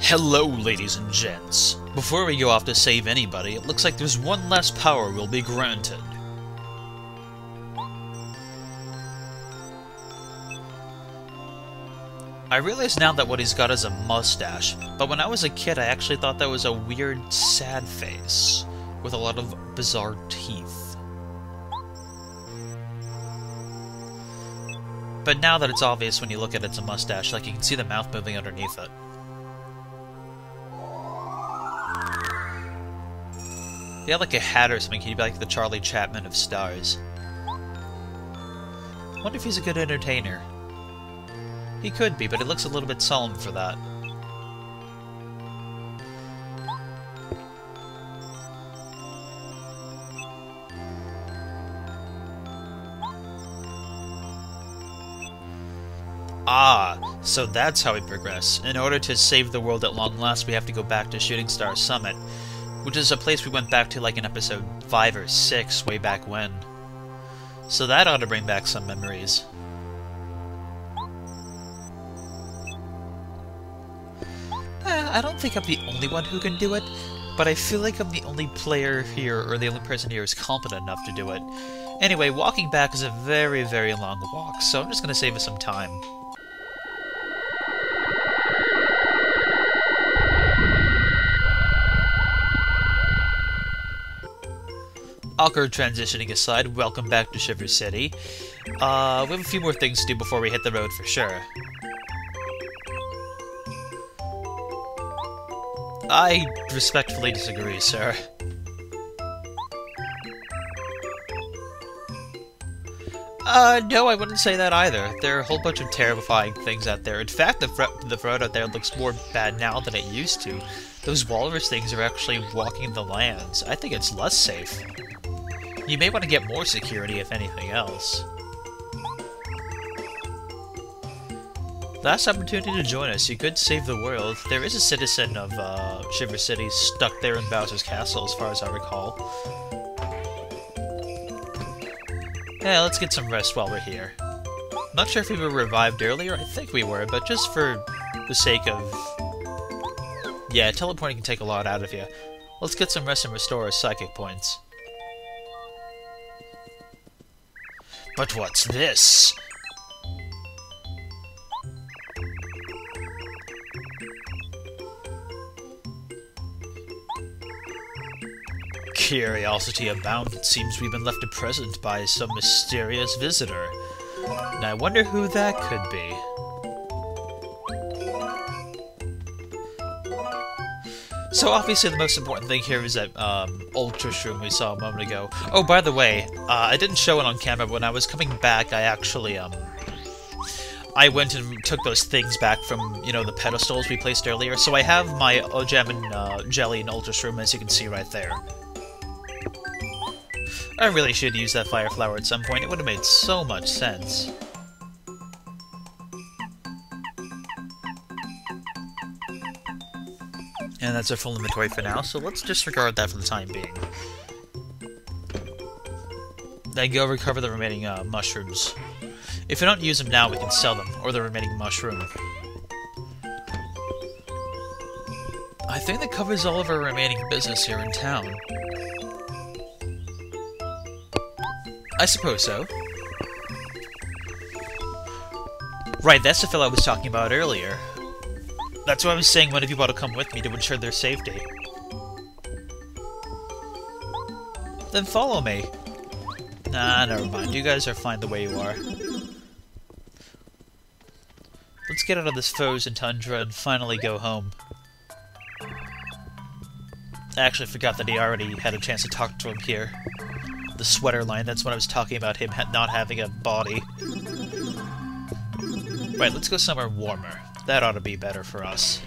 Hello, ladies and gents. Before we go off to save anybody, it looks like there's one less power we'll be granted. I realize now that what he's got is a mustache, but when I was a kid I actually thought that was a weird, sad face, with a lot of bizarre teeth. But now that it's obvious when you look at it's a mustache, like you can see the mouth moving underneath it. If he had like a hat or something, he'd be like the Charlie Chaplin of stars. I wonder if he's a good entertainer. He could be, but it looks a little bit solemn for that. Ah, so that's how we progress. In order to save the world at long last, we have to go back to Shooting Star Summit, which is a place we went back to like in episode 5 or 6 way back when. So that ought to bring back some memories. I don't think I'm the only one who can do it, but I feel like I'm the only player here, or the only person here who's competent enough to do it. Anyway, walking back is a very, very long walk, so I'm just going to save us some time. Awkward transitioning aside, welcome back to Shiver City. We have a few more things to do before we hit the road for sure. I respectfully disagree, sir. No, I wouldn't say that either. There are a whole bunch of terrifying things out there. In fact, the road out there looks more bad now than it used to. Those walrus things are actually walking the lands. I think it's less safe. You may want to get more security, if anything else. Last opportunity to join us. You could save the world. There is a citizen of Shiver City stuck there in Bowser's Castle, as far as I recall. Yeah, let's get some rest while we're here. Not sure if we were revived earlier. I think we were, but just for the sake of... Yeah, teleporting can take a lot out of you. Let's get some rest and restore our psychic points. But what's this? Curiosity abound. It seems we've been left a present by some mysterious visitor. And I wonder who that could be. So obviously the most important thing here is that Ultra Shroom we saw a moment ago. Oh, by the way, I didn't show it on camera, but when I was coming back, I actually, I went and took those things back from, you know, the pedestals we placed earlier. So I have my Gem and Jelly and Ultra Shroom, as you can see right there. I really should use that Fire Flower at some point. It would have made so much sense. And that's our full inventory for now, so let's disregard that for the time being. Then go recover the remaining mushrooms. If we don't use them now, we can sell them, or the remaining mushroom. I think that covers all of our remaining business here in town. I suppose so. Right, that's the fellow I was talking about earlier. That's why I was saying one of you ought to come with me to ensure their safety. Then follow me. Nah, never mind. You guys are fine the way you are. Let's get out of this frozen tundra and finally go home. I actually forgot that he already had a chance to talk to him here. The sweater line, that's when I was talking about him not having a body. Right, let's go somewhere warmer. That ought to be better for us.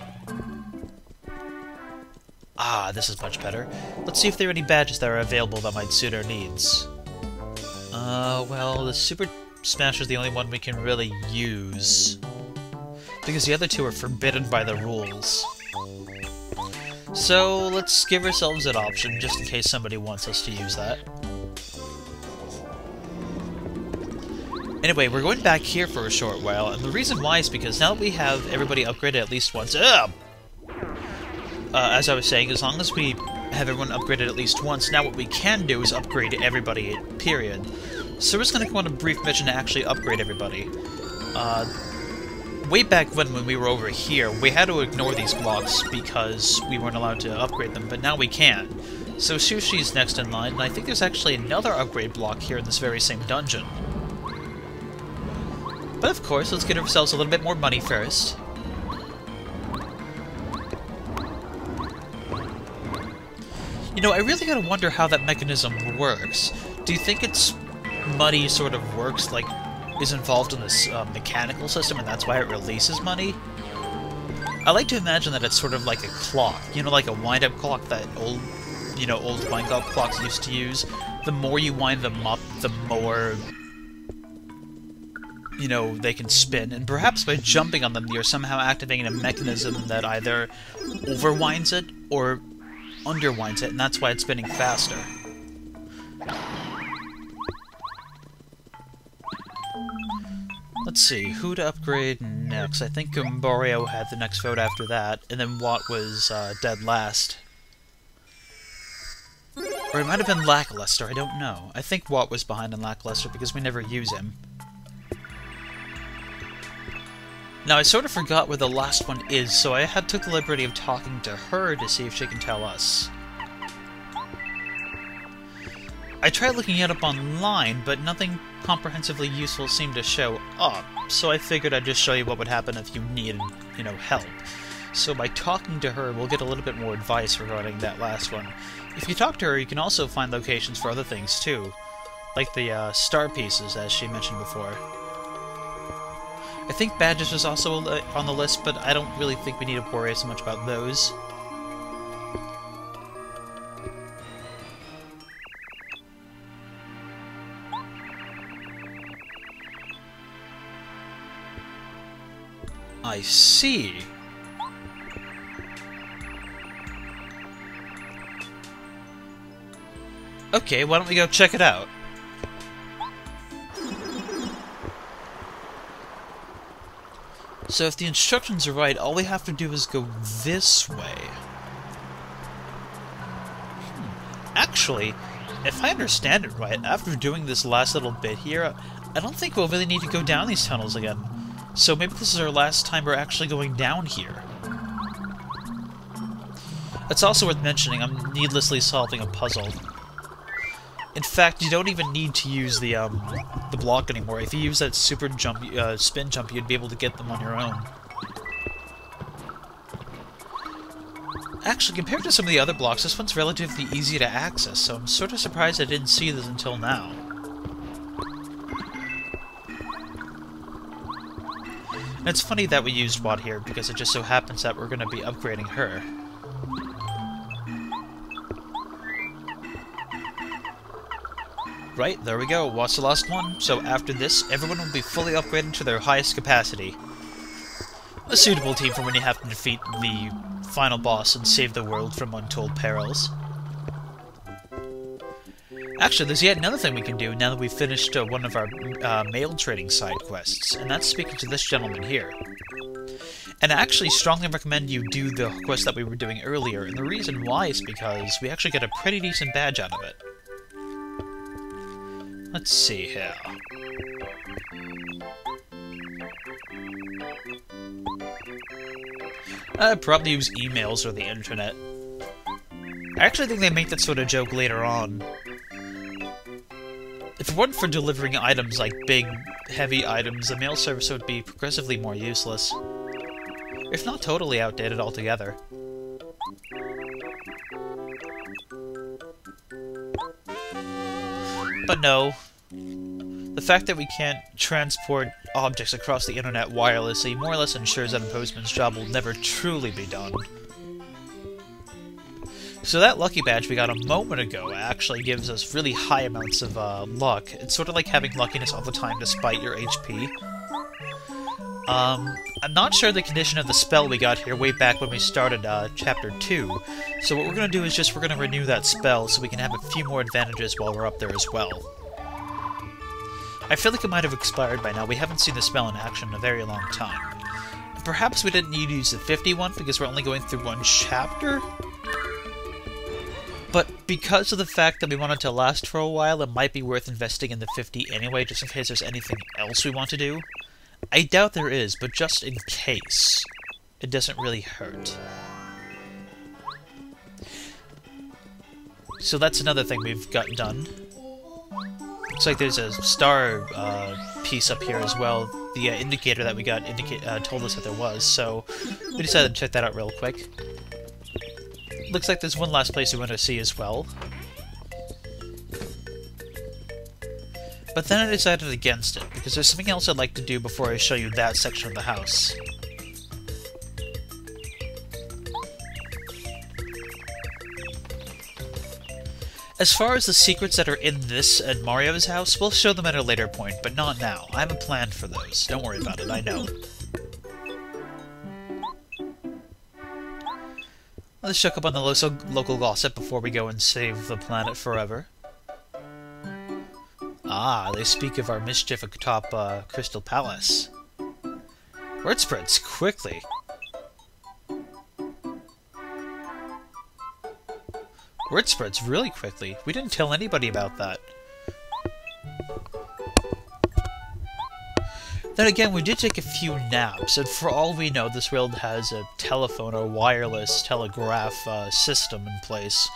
Ah, this is much better. Let's see if there are any badges that are available that might suit our needs. Well, the Super Smash is the only one we can really use. Because the other two are forbidden by the rules. So, let's give ourselves an option, just in case somebody wants us to use that. Anyway, we're going back here for a short while, and the reason why is because now that we have everybody upgraded at least once... Ugh! as I was saying, as long as we have everyone upgraded at least once, now what we can do is upgrade everybody, period. So we're just going to go on a brief mission to actually upgrade everybody. Way back when we were over here, we had to ignore these blocks because we weren't allowed to upgrade them, but now we can. So Sushi's next in line, and I think there's actually another upgrade block here in this very same dungeon. But of course, let's get ourselves a little bit more money first. You know, I really gotta wonder how that mechanism works. Do you think it's money sort of works, like, is involved in this mechanical system, and that's why it releases money? I like to imagine that it's sort of like a clock, you know, like a wind-up clock that old wind-up clocks used to use. The more you wind them up, the more, you know, they can spin, and perhaps by jumping on them, you're somehow activating a mechanism that either overwinds it or underwinds it, and that's why it's spinning faster. Let's see, who to upgrade next? I think Gumbario had the next vote after that, and then Watt was dead last. Or it might have been Lackluster, I don't know. I think Watt was behind in Lackluster because we never use him. Now, I sort of forgot where the last one is, so I took the liberty of talking to her to see if she can tell us. I tried looking it up online, but nothing comprehensively useful seemed to show up, so I figured I'd just show you what would happen if you needed, you know, help. So by talking to her, we'll get a little bit more advice regarding that last one. If you talk to her, you can also find locations for other things, too. Like the star pieces, as she mentioned before. I think badges was also on the list, but I don't really think we need to worry so much about those. I see. Okay, why don't we go check it out? So if the instructions are right, all we have to do is go this way. Actually, if I understand it right, after doing this last little bit here, I don't think we'll really need to go down these tunnels again. So maybe this is our last time we're actually going down here. It's also worth mentioning I'm needlessly solving a puzzle. In fact, you don't even need to use the block anymore. If you use that super jump, spin jump, you'd be able to get them on your own. Actually, compared to some of the other blocks, this one's relatively easy to access, so I'm sort of surprised I didn't see this until now. And it's funny that we used Watt here, because it just so happens that we're going to be upgrading her. Right, there we go. Watt's the last one. So after this, everyone will be fully upgraded to their highest capacity. A suitable team for when you have to defeat the final boss and save the world from untold perils. Actually, there's yet another thing we can do now that we've finished one of our mail trading side quests, and that's speaking to this gentleman here. And I actually strongly recommend you do the quest that we were doing earlier, and the reason why is because we actually get a pretty decent badge out of it. Let's see here. I'd probably use emails or the internet. I actually think they make that sort of joke later on. If it weren't for delivering items like big, heavy items, the mail service would be progressively more useless. If not totally outdated altogether. But no. The fact that we can't transport objects across the internet wirelessly more or less ensures that a postman's job will never truly be done. So that lucky badge we got a moment ago actually gives us really high amounts of luck. It's sort of like having luckiness all the time despite your HP. I'm not sure the condition of the spell we got here way back when we started Chapter 2, so what we're going to do is we're going to renew that spell so we can have a few more advantages while we're up there as well. I feel like it might have expired by now. We haven't seen the spell in action in a very long time. Perhaps we didn't need to use the 51 because we're only going through one chapter? But because of the fact that we want it to last for a while, it might be worth investing in the 50 anyway, just in case there's anything else we want to do. I doubt there is, but just in case, it doesn't really hurt. So that's another thing we've got done. Looks like there's a star piece up here as well. The indicator that we got told us that there was, so we decided to check that out real quick. Looks like there's one last place we want to see as well. But then I decided against it, because there's something else I'd like to do before I show you that section of the house. As far as the secrets that are in this and Mario's house, we'll show them at a later point, but not now. I have a plan for those. Don't worry about it, I know. Let's check up on the local gossip before we go and save the planet forever. Ah, they speak of our mischief atop Crystal Palace. Word spreads quickly. Word spreads really quickly. We didn't tell anybody about that. Then again, we did take a few naps, and for all we know, this world has a telephone or wireless telegraph system in place.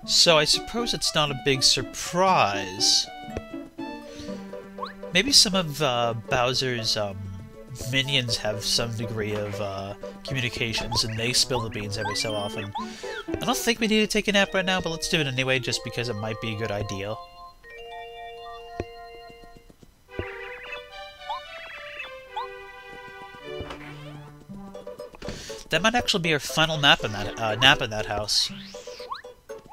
So I suppose it's not a big surprise. Maybe some of Bowser's minions have some degree of communications, and they spill the beans every so often. I don't think we need to take a nap right now, but let's do it anyway, just because it might be a good idea. That might actually be our final nap in that house.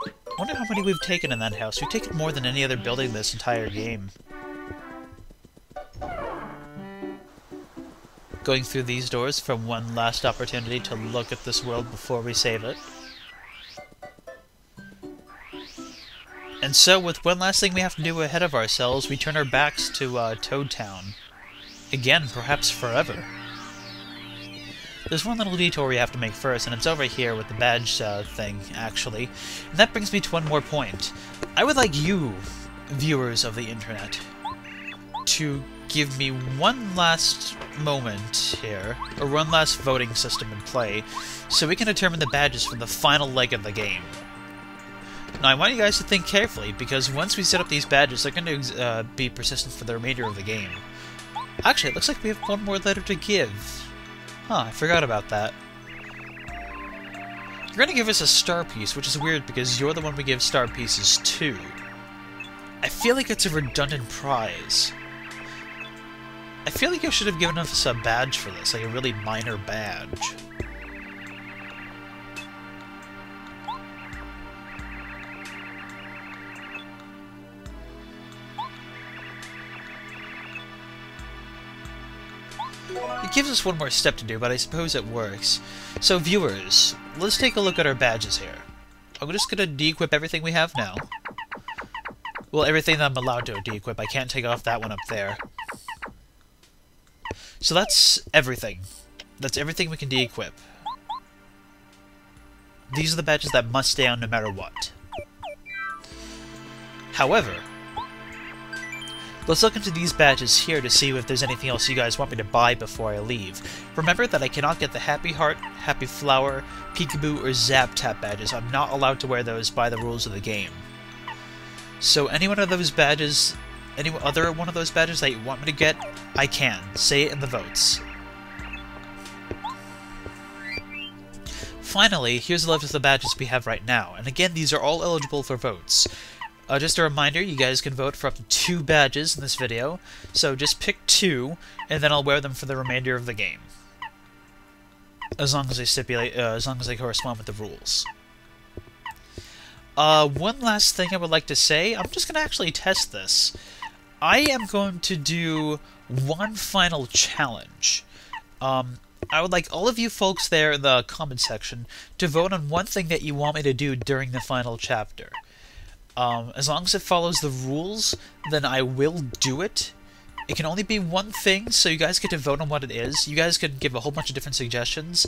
I wonder how many we've taken in that house. We've taken more than any other building in this entire game. Going through these doors for one last opportunity to look at this world before we save it. And so, with one last thing we have to do ahead of ourselves, we turn our backs to Toad Town. Again, perhaps forever. There's one little detour we have to make first, and it's over here with the badge thing, actually. And that brings me to one more point. I would like you, viewers of the internet, to give me one last moment here, or one last voting system in play, so we can determine the badges for the final leg of the game. Now, I want you guys to think carefully, because once we set up these badges, they're going to be persistent for the remainder of the game. Actually, it looks like we have one more letter to give. Huh, I forgot about that. You're going to give us a star piece, which is weird because you're the one we give star pieces to. I feel like it's a redundant prize. I feel like you should have given us a badge for this, like a really minor badge. It gives us one more step to do, but I suppose it works. So viewers, let's take a look at our badges here. I'm just gonna de-equip everything we have now. Well, everything that I'm allowed to de-equip. I can't take off that one up there. So that's everything. That's everything we can de-equip. These are the badges that must stay on no matter what. However, let's look into these badges here to see if there's anything else you guys want me to buy before I leave. Remember that I cannot get the Happy Heart, Happy Flower, Peekaboo, or Zap Tap badges. I'm not allowed to wear those by the rules of the game. So any one of those badges, any other one of those badges that you want me to get, I can. Say it in the votes. Finally, here's the list of the badges we have right now. And again, these are all eligible for votes. Just a reminder, you guys can vote for up to 2 badges in this video, so just pick 2, and then I'll wear them for the remainder of the game. As long as they stipulate, as long as they correspond with the rules. One last thing I would like to say, I'm just gonna actually test this. I am going to do one final challenge. I would like all of you folks there in the comment section to vote on one thing that you want me to do during the final chapter. As long as it follows the rules, then I will do it, It can only be one thing, so you guys get to vote on what it is. You guys could give a whole bunch of different suggestions.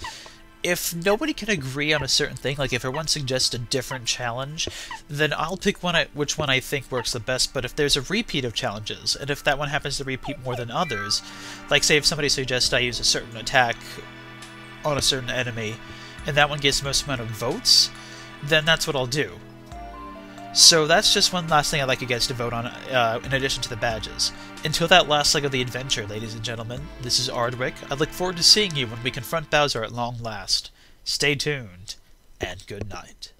If nobody can agree on a certain thing, like if everyone suggests a different challenge, then I'll pick which one I think works the best. But if there's a repeat of challenges, and if that one happens to repeat more than others, like say if somebody suggests I use a certain attack on a certain enemy, and that one gets the most amount of votes, then that's what I'll do. So that's just one last thing I'd like you guys to vote on, in addition to the badges. Until that last leg of the adventure, ladies and gentlemen, this is Ardwick. I look forward to seeing you when we confront Bowser at long last. Stay tuned, and good night.